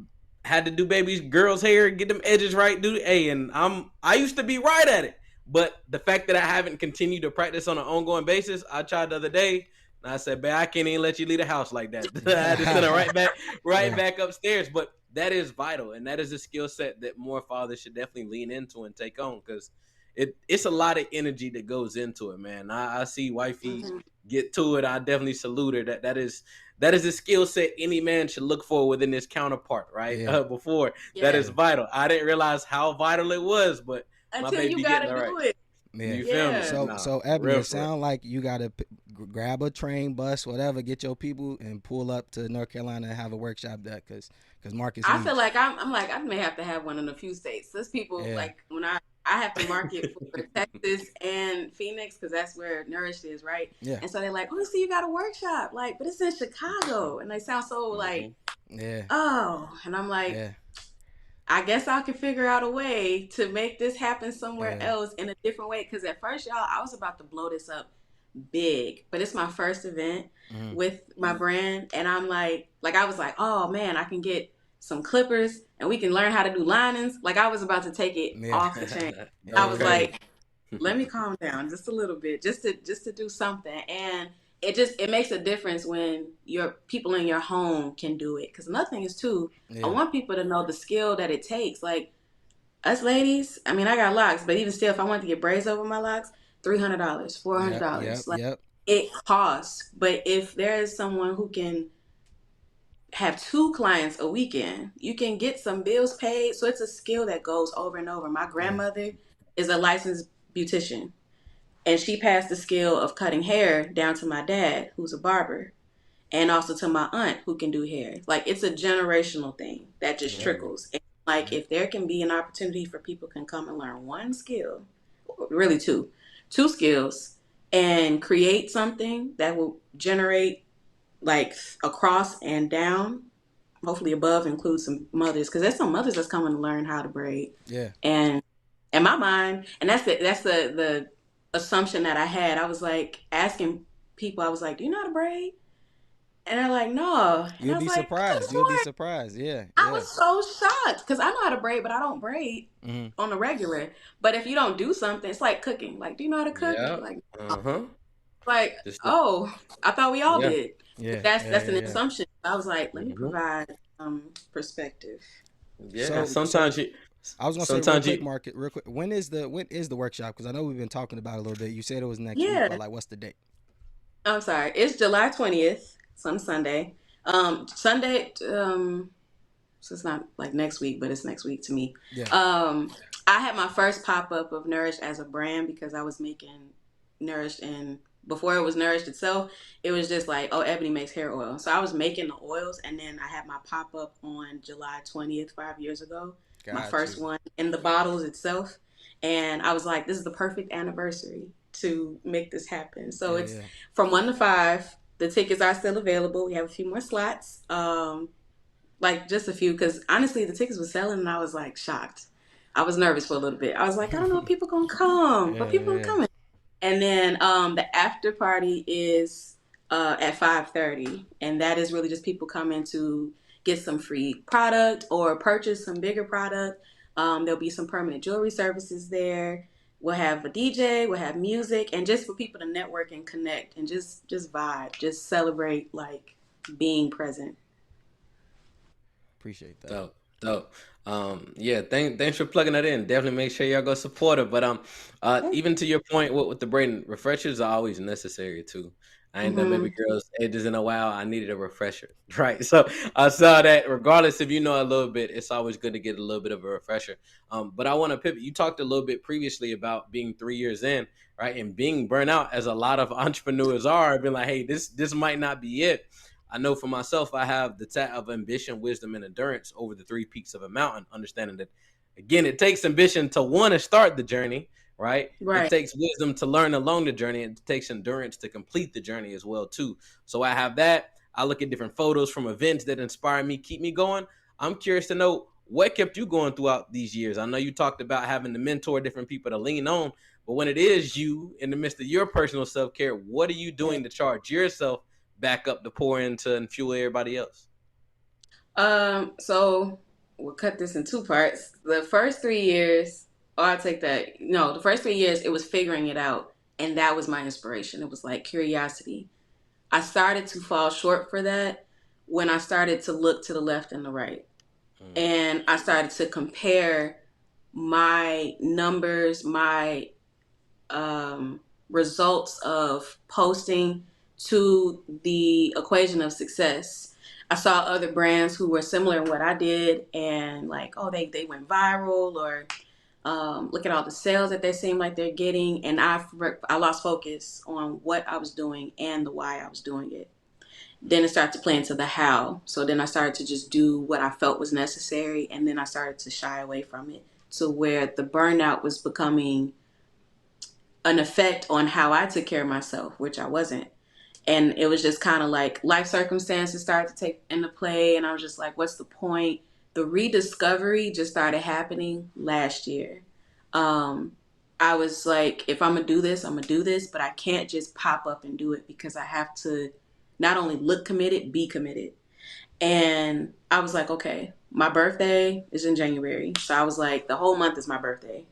B: had to do baby's girls' hair, get them edges right, dude. Hey, and I used to be right at it, but the fact that I haven't continued to practice on an ongoing basis, I tried the other day, and I said, "Babe, I can't even let you leave the house like that." I had to send her right
A: yeah,
B: back upstairs. But that is vital, and that is a skill set that more fathers should definitely lean into and take on, because it's a lot of energy that goes into it, man. I see wifey
C: Hmm.
B: get to it. I definitely salute her. That is a skill set any man should look for within his counterpart, right?
A: yeah,
B: Before that
C: Yeah.
B: is
A: yeah,
B: vital. I didn't realize how vital it was, but my
C: Until
B: baby
C: you
B: be
C: got
B: getting
C: to
B: all right.
C: do it.
A: yeah.
B: You feel me?
C: Yeah.
B: Nah,
A: So
B: for
A: Ebony,
B: real,
A: it
B: for real.
A: sounds like you gotta grab a train, bus, whatever, get your people and pull up to North Carolina and have a workshop there, cause Marcus
C: I feel
A: needs.
C: like I'm like I may have to have one in a few states. There's people
A: Yeah,
C: like when I have to market for Texas and Phoenix because that's where Nourished is, right?
A: yeah,
C: And so they're like, "Oh, see, you got a workshop, like, but it's in Chicago," and they sound so like,
B: Mhm.
A: yeah,
C: "Oh," and I'm like,
A: yeah,
C: I guess I can figure out a way to make this happen somewhere
A: yeah.
C: else in a different way. Because at first, y'all, I was about to blow this up big, but it's my first event
A: Mm-hmm.
C: with my brand, and I'm like I was like, oh man, I can get some clippers and we can learn how to do linings. Like I was about to take it
A: Yeah,
C: off the chain.
A: yeah,
C: I was
A: yeah,
B: Okay.
C: like, let me calm down just a little bit, just to do something, and it makes a difference when your people in your home can do it. Because another thing is too, I
A: yeah,
C: want people to know the skill that it takes. Like us ladies, I mean, I got locks, but even still, if I wanted to get braids over my locks, $300, four hundred
A: yep, yep,
C: dollars, like
A: yep.
C: it costs. But if there is someone who can have two clients a weekend, you can get some bills paid. So it's a skill that goes over and over. My
A: Yeah,
C: grandmother is a licensed beautician, and she passed the skill of cutting hair down to my dad, who's a barber, and also to my aunt who can do hair. Like it's a generational thing that just
B: Mhm.
C: trickles. And like if there can be an opportunity for people can come and learn one skill, really two skills, and create something that will generate like across and down, hopefully above include some mothers because there's some mothers that's coming to learn how to braid.
A: yeah.
C: And in my mind, and that's the assumption that I had. I was like asking people, I was like, do you know how to braid? And they're like, no. And I
A: You'll
C: was
A: be
C: like, I could have
A: surprised. You'll be
C: sworn.
A: surprised. Yeah,
C: I
A: yeah.
C: was so shocked because I know how to braid, but I don't braid
A: Mm-hmm.
C: on the regular. But if you don't do something, it's like cooking. Like, do you know how to cook?
B: Yeah.
C: Like,
B: Uh-huh.
C: like,
B: Just
C: oh, I thought we all
B: yeah.
C: did. But
A: Yeah,
C: that's
A: yeah,
C: that's
A: yeah,
C: an
A: yeah.
C: assumption. I was like, let me
B: Mhm.
C: provide perspective.
B: Yeah.
A: So I was gonna say real
B: Sometimes
A: quick,
B: you
A: Market, real quick. When is the workshop? Because I know we've been talking about it a little bit. You said it was next week, but
C: Yeah,
A: like, what's the date?
C: I'm sorry. It's July 20th, some Sunday. Sunday. So it's not like next week, but it's next week to me.
A: Yeah.
C: Um, I had my first pop up of Nourished as a brand because I was making Nourished, and before it was Nourished itself, it was just like, oh, Ebony makes hair oil. So I was making the oils, and then I had my pop up on July 20th, 5 years ago, my
A: Got
C: first
A: you.
C: one in the bottles itself. And I was like, this is the perfect anniversary to make this happen. So
A: Yeah,
C: it's
A: yeah,
C: from 1 to 5. The tickets are still available. We have a few more slots. Like just a few, because honestly, the tickets were selling, and I was like shocked. I was nervous for a little bit. I was like, I don't know if people gonna come, but
A: yeah,
C: people are
A: yeah.
C: coming. And then the after party is at 5:30, and that is really just people coming to get some free product or purchase some bigger product. There'll be some permanent jewelry services there. We'll have a DJ, we'll have music, and just for people to network and connect and just vibe, just celebrate like being present.
A: Appreciate that.
B: dope, dope. Yeah, thanks for plugging that in. Definitely make sure y'all go support her. But even to your point with the brain, refreshers are always necessary too. I ain't done baby
C: Mm-hmm.
B: girls ages in a while. I needed a refresher, right? So I saw that. Regardless if you know a little bit, it's always good to get a little bit of a refresher. But I want to pivot. You talked a little bit previously about being 3 years in, right, and being burnt out, as a lot of entrepreneurs are. Being like, hey, this might not be it. I know for myself, I have the tat of ambition, wisdom, and endurance over the three peaks of a mountain, understanding that, again, it takes ambition to want to start the journey, right? It
C: Right.
B: takes wisdom to learn along the journey, and it takes endurance to complete the journey as well, too. So I have that. I look at different photos from events that inspire me, keep me going. I'm curious to know what kept you going throughout these years. I know you talked about having to mentor different people to lean on, but when it is you in the midst of your personal self-care, what are you doing to charge yourself back up to pour into and fuel everybody else?
C: So we'll cut this in two parts. The first 3 years, I'll take that. No, the first 3 years, it was figuring it out. And that was my inspiration. It was like curiosity. I started to fall short for that when I started to look to the left and the right. And I started to compare my numbers, my results of posting to the equation of success. I saw other brands who were similar in what I did, and like, oh, they went viral, or look at all the sales that they seem like they're getting, and I lost focus on what I was doing and the why I was doing it. Then it started to play into the how. So then I started to just do what I felt was necessary, and then I started to shy away from it to where the burnout was becoming an effect on how I took care of myself, which I wasn't. And it was just kind of like life circumstances started to take into play. And I was just like, what's the point? The rediscovery just started happening last year. I was like, if I'm going to do this, I'm going to do this, but I can't just pop up and do it because I have to not only look committed, be committed. And I was like, okay, my birthday is in January. So I was like, the whole month is my birthday.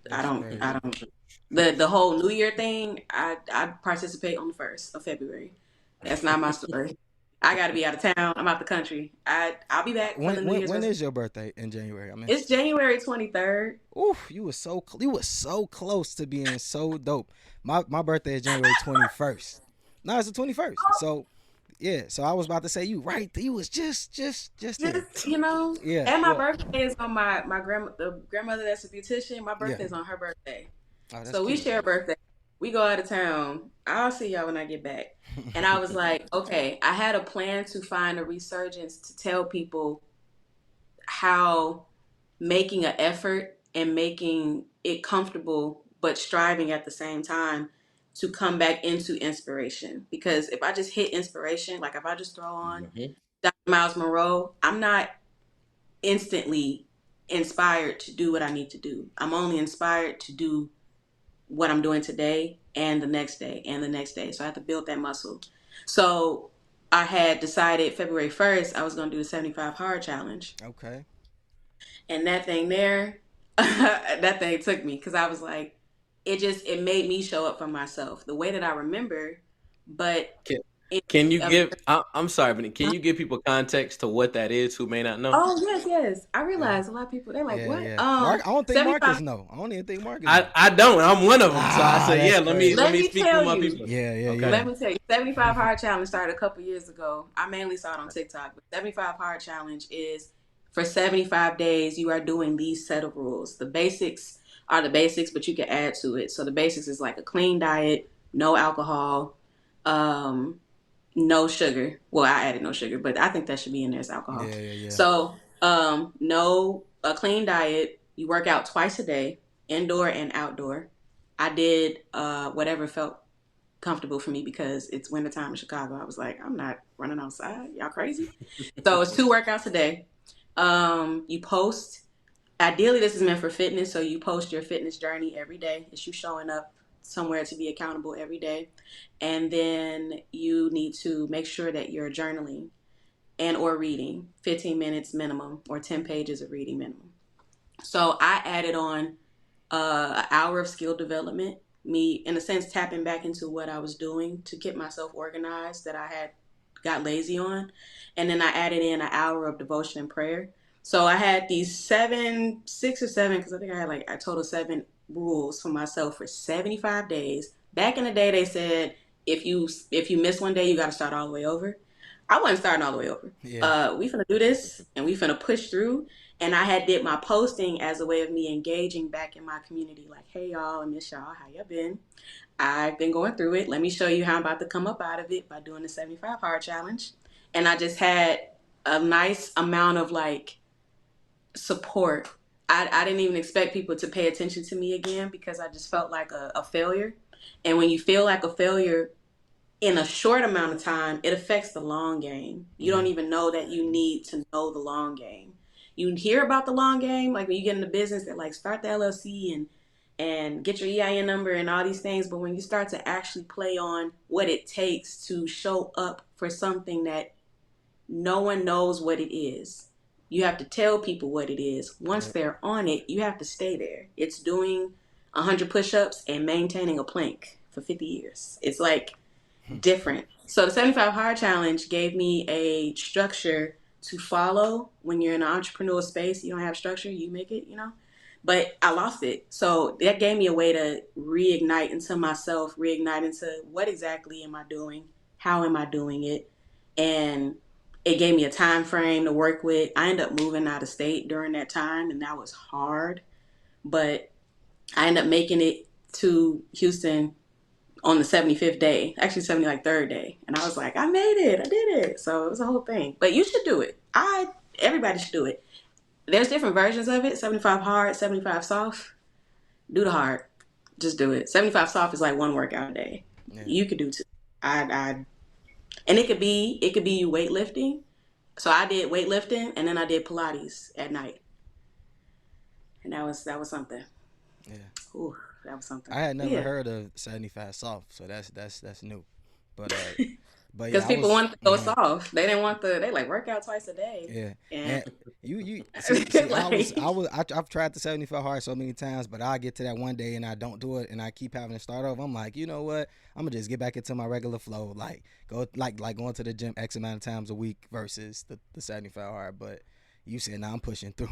A: That's crazy.
C: I don't. The whole New Year thing, I participate on the 1st of February. That's not my story. I got to be out of town. I'm out the country. I'll be back for the New Year's.
A: When is your birthday in January? I mean,
C: it's January 23rd.
A: Oof, you were so close to being so dope. My birthday is January 21st. No, it's the 21st. So yeah, so I was about to say you right. You was just there.
C: You know.
A: Yeah.
C: And my
A: Yeah.
C: birthday is on my the grandmother that's a beautician. My birthday is on her birthday. So we share a birthday. We go out of town. I'll see y'all when I get back. And I was like, okay, I had a plan to find a resurgence to tell people how making an effort and making it comfortable, but striving at the same time to come back into inspiration. Because if I just hit inspiration, like if I just throw on Dr. Miles Monroe, I'm not instantly inspired to do what I need to do. I'm only inspired to do what I'm doing today and the next day and the next day. So I have to build that muscle. So I had decided February 1st, I was going to do the 75 hard challenge.
A: Okay.
C: And that thing there, that thing took me because I was like, it made me show up for myself the way that I remember. But
B: can you give, I'm sorry, but can you give people context to what that is who may not know?
C: Oh, yes. I realize a lot of people, they're like, what?
A: Yeah. I don't think
C: 75
A: Marcus know. I don't even think Marcus know.
B: I don't. I'm one of them. So I said, yeah, let me speak for my people.
A: Yeah.
C: Let me tell you, 75 Hard Challenge started a couple years ago. I mainly saw it on TikTok, but 75 Hard Challenge is for 75 days, you are doing these set of rules. The basics are the basics, but you can add to it. So the basics is like a clean diet, no alcohol, no sugar. Well, I added no sugar, but I think that should be in there as alcohol.
A: Yeah.
C: So, a clean diet. You work out twice a day, indoor and outdoor. I did whatever felt comfortable for me because it's wintertime in Chicago. I was like, I'm not running outside. Y'all crazy? So it's 2 workouts a day. You post. Ideally, this is meant for fitness, so you post your fitness journey every day. It's you showing up somewhere to be accountable every day. And then you need to make sure that you're journaling and or reading 15 minutes minimum or 10 pages of reading minimum. So I added on an hour of skill development, me in a sense tapping back into what I was doing to get myself organized that I had got lazy on. And then I added in an hour of devotion and prayer. So I had these 6 or 7, because I think I had like a total 7 rules for myself for 75 days. Back in the day, they said if you miss one day, you got to start all the way over. I wasn't starting all the way over.
A: Yeah.
C: We finna do this, and we finna push through. And I had did my posting as a way of me engaging back in my community. Like, hey, y'all, I miss y'all. How y'all been? I've been going through it. Let me show you how I'm about to come up out of it by doing the 75 hard challenge. and I just had a nice amount of like support. I didn't even expect people to pay attention to me again because I just felt like a failure. And when you feel like a failure in a short amount of time, it affects the long game. You don't even know that you need to know the long game. You hear about the long game, like when you get into business, that like start the LLC and get your EIN number and all these things. But when you start to actually play on what it takes to show up for something that no one knows what it is, you have to tell people what it is. Once they're on it, you have to stay there. It's doing 100 push-ups and maintaining a plank for 50 years. It's like different. So the 75 Hard Challenge gave me a structure to follow. When you're in an entrepreneurial space, you don't have structure, you make it, you know. But I lost it. So that gave me a way to reignite into myself, reignite into what exactly am I doing? How am I doing it? And it gave me a time frame to work with. I ended up moving out of state during that time, and that was hard. But I ended up making it to Houston on the 75th day, actually 73rd day. And I was like, I made it. I did it. So it was a whole thing. But you should do it. Everybody should do it. There's different versions of it. 75 hard, 75 soft. Do the hard. Just do it. 75 soft is like one workout a day. Yeah. You could do two. And it could be you weightlifting. So I did weightlifting and then I did Pilates at night. And that was something.
A: Yeah.
C: Ooh, that was something.
A: I had never heard of 75 soft, so that's new. But
C: because people want to go soft. They didn't want they like work out twice a day.
A: Yeah. And you see, like, I've tried the 75 hard so many times, but I get to that one day and I don't do it, and I keep having to start over. I'm like, you know what? I'm gonna just get back into my regular flow, like going to the gym X amount of times a week versus the 75 hard. But you said, nah, I'm pushing through.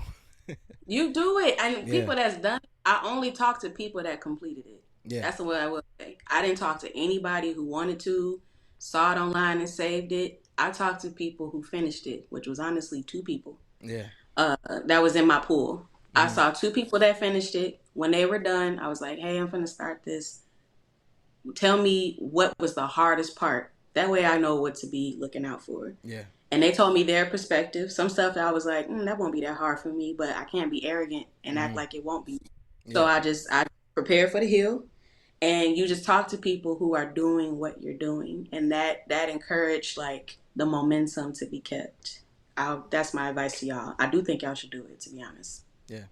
C: You do it, and people that's done it, I only talk to people that completed it. Yeah, that's the way I would say. I didn't talk to anybody who wanted to, saw it online and saved it. I talked to people who finished it, which was honestly 2 people.
A: Yeah,
C: that was in my pool. I saw 2 people that finished it. When they were done, I was like, "Hey, I'm gonna start this. Tell me what was the hardest part. That way, I know what to be looking out for."
A: Yeah.
C: And they told me their perspective. Some stuff that I was like, that won't be that hard for me, but I can't be arrogant and act like it won't be. Yeah. So I prepared for the hill, and you just talk to people who are doing what you're doing, and that encouraged like the momentum to be kept. That's my advice to y'all. I do think y'all should do it, to be honest.
A: Yeah.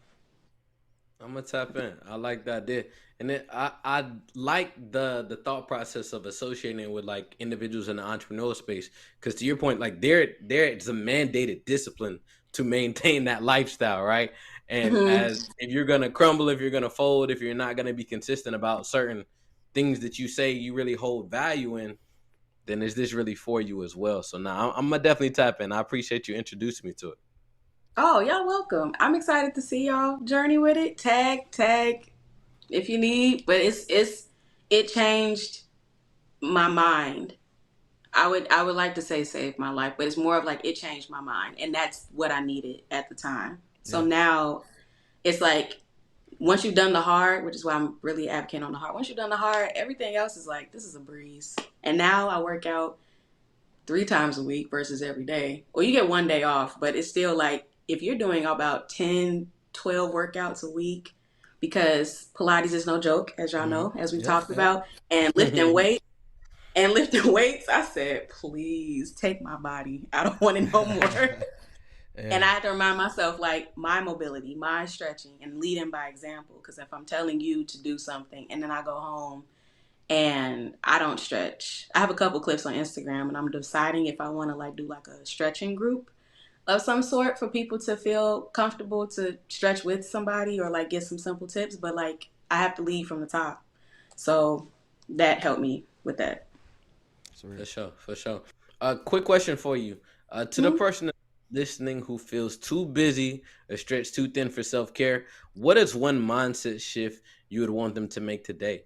B: I'm gonna tap in. I like that idea, and then I like the thought process of associating with like individuals in the entrepreneurial space, because to your point, like there's a mandated discipline to maintain that lifestyle, right? And as if you're gonna crumble, if you're gonna fold, if you're not gonna be consistent about certain things that you say you really hold value in, then is this really for you as well? So now I'm gonna definitely tap in. I appreciate you introducing me to it.
C: Oh, y'all welcome. I'm excited to see y'all journey with it. Tag if you need. But it changed my mind. I would like to say saved my life, but it's more of like it changed my mind, and that's what I needed at the time. So now it's like once you've done the hard, which is why I'm really advocating on the hard. Once you've done the hard, everything else is like, this is a breeze. And now I work out 3 times a week versus every day. Or you get one day off, but it's still like, if you're doing about 10, 12 workouts a week, because Pilates is no joke, as y'all know, as we talked about, and lifting weights, I said, please take my body. I don't want it no more. And I had to remind myself, like, my mobility, my stretching, and leading by example. Because if I'm telling you to do something and then I go home and I don't stretch, I have a couple clips on Instagram, and I'm deciding if I want to like do like a stretching group of some sort for people to feel comfortable to stretch with somebody or like get some simple tips. But like I have to lead from the top, so that helped me with that.
B: For sure. Quick question for you, to the person listening who feels too busy or stretched too thin for self-care, what is one mindset shift you would want them to make today?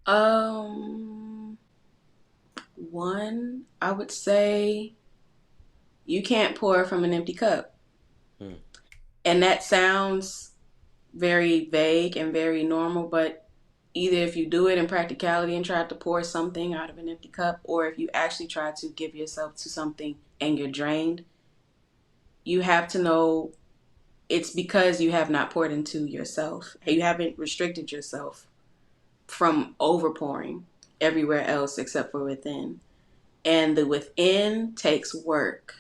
C: One, I would say you can't pour from an empty cup. And that sounds very vague and very normal, but Either if you do it in practicality and try to pour something out of an empty cup, or if you actually try to give yourself to something and you're drained, you have to know it's because you have not poured into yourself. You haven't restricted yourself from overpouring everywhere else except for within. And the within takes work.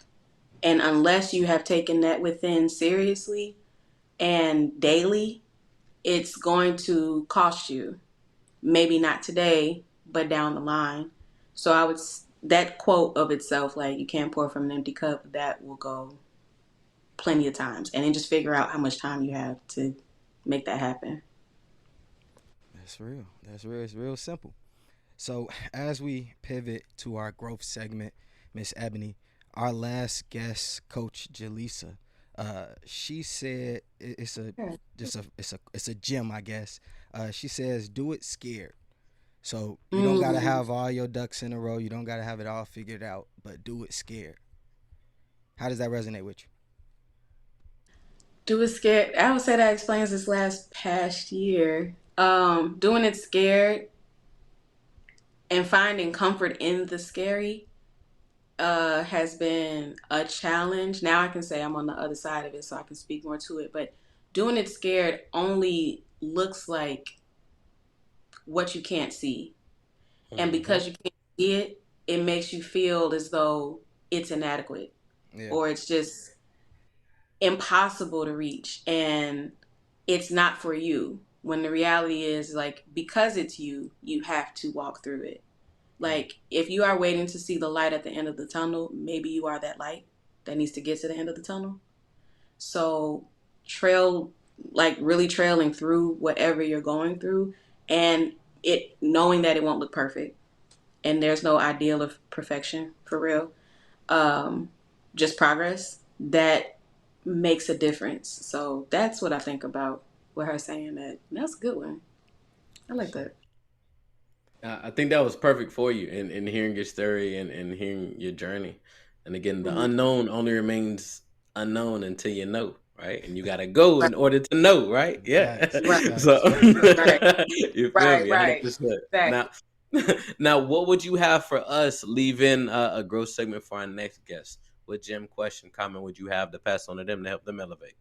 C: And unless you have taken that within seriously and daily, it's going to cost you. Maybe not today, but down the line. So that quote of itself, like you can't pour from an empty cup, that will go plenty of times. And then just figure out how much time you have to make that happen.
A: That's real. That's real. It's real simple. So as we pivot to our growth segment, Miss Ebony, our last guest, Coach Jaleesa, she said it's a just a it's a gem, I guess. She says, "Do it scared." So you don't gotta have all your ducks in a row. You don't gotta have it all figured out, but do it scared. How does that resonate with you?
C: Do it scared. I would say that explains this last past year. Doing it scared and finding comfort in the scary has been a challenge. Now I can say I'm on the other side of it, so I can speak more to it. But doing it scared only looks like what you can't see. And because you can't see it, it makes you feel as though it's inadequate
A: Yeah.
C: or it's just impossible to reach and it's not for you. When the reality is, like, because it's you, you have to walk through it. Like, if you are waiting to see the light at the end of the tunnel, maybe you are that light that needs to get to the end of the tunnel. So, really trailing through whatever you're going through and it knowing that it won't look perfect and there's no ideal of perfection for real. Just progress that makes a difference. So that's what I think about with her saying that. That's a good one. I like that.
B: I think that was perfect for you in hearing your story and hearing your journey. And again, the
C: Mm-hmm.
B: unknown only remains unknown until you know, right? And you got to go
C: Right,
B: in order to know, right? Yeah.
A: Facts.
C: right,
B: So
A: Facts.
C: right,
B: you feel
C: right,
B: me?
C: right.
B: 100%.
C: Exactly.
B: Now, now, what would you have for us leaving a growth segment for our next guest? What gem, question, comment would you have to pass on to them to help them elevate?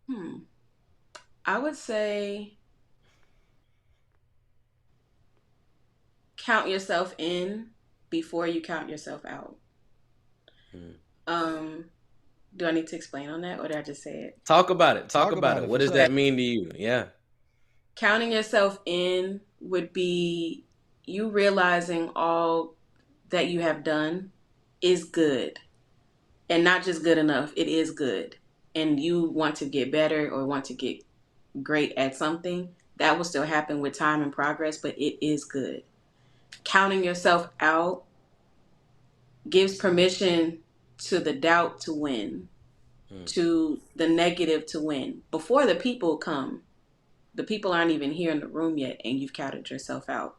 C: Hmm. I would say count yourself in before you count yourself out.
B: Hmm.
C: Um, do I need to explain on that or did I just say it?
B: Talk about it. Talk
A: Talk
B: about
A: about
B: it.
A: it
B: What
A: for
B: does
A: sure.
C: Okay.
B: that mean to you? Yeah.
C: Counting yourself in would be you realizing all that you have done is good and not just good enough, it is good. And you want to get better or want to get great at something, that will still happen with time and progress, but it is good. Counting yourself out gives permission to the doubt to win,
B: Hmm.
C: to the negative to win. Before the people come, the people aren't even here in the room yet, and you've counted yourself out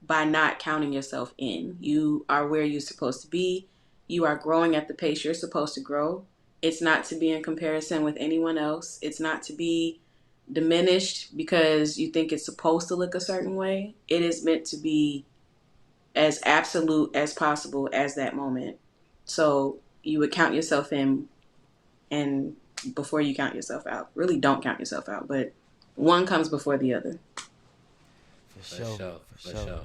C: by not counting yourself in. You are where you're supposed to be. You are growing at the pace you're supposed to grow. It's not to be in comparison with anyone else. It's not to be diminished because you think it's supposed to look a certain way. It is meant to be as absolute as possible as that moment. So you would count yourself in and before you count yourself out. Really don't count yourself out, but one comes before the other.
A: For
B: For
A: sure.
B: sure.
A: For
B: For
A: sure.
B: sure.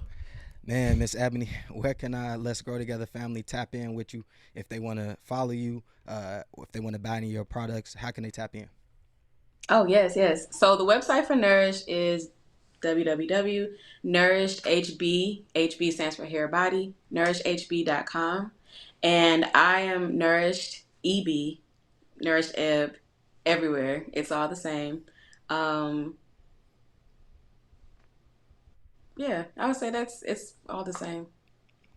A: Man, Miss Ebony, where can I Let's Grow Together family tap in with you if they want to follow you, or if they want to buy any of your products? How can they tap in?
C: Oh, yes, yes. So the website for Nourish is www.nourishedhb. HB stands for hair body, nourishedhb.com. And I am Nourished EB, Nourished Eb, everywhere. It's all the same. Um, yeah, I would say it's all the same.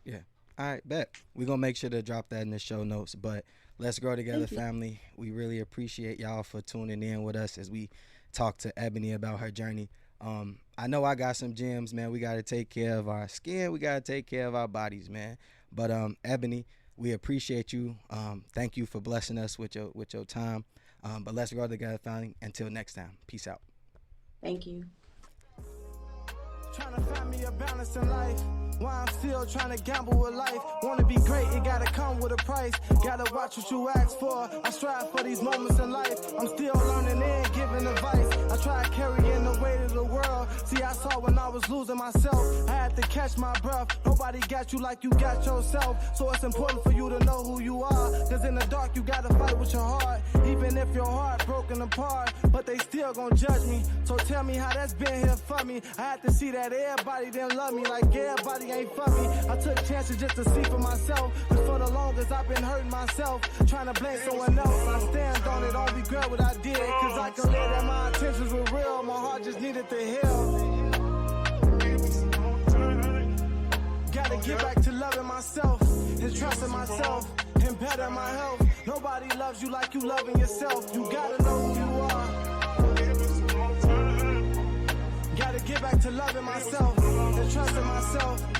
A: Yeah. All right, bet. We're going to make sure to drop that in the show notes. But Let's Grow Together
C: Thank you.
A: family, we really appreciate y'all for tuning in with us as we talk to Ebony about her journey. I know I got some gems, man. We got to take care of our skin. We got to take care of our bodies, man. But Ebony, we appreciate you. Thank you for blessing us with your time. But Let's Grow Together family. Until next time. Peace out.
C: Thank you.
D: Trying to find me a balance in life. Why I'm still trying to gamble with life. Wanna be great, it gotta come with a price. Gotta watch what you ask for. I strive for these moments in life. I'm still learning and giving advice. I try carrying the weight of the world. See, I saw when I was losing myself. I had to catch my breath. Nobody got you like you got yourself. So it's important for you to know who you are. Cause in the dark you gotta fight with your heart. Even if your heart broken apart. But they still gon' judge me. So tell me how that's been here for me. I had to see that everybody didn't love me. Like everybody ain't for me. I took chances just to see for myself. Cause for the longest I've been hurting myself. Trying to blame someone else. I stand on it, don't regret what I did. Cause I can live that my intentions were real. My heart just needed to heal. Gotta get back to loving myself and trusting myself and better my health. Nobody loves you like you loving yourself. You gotta know who you are. Gotta get back to loving myself and trusting myself.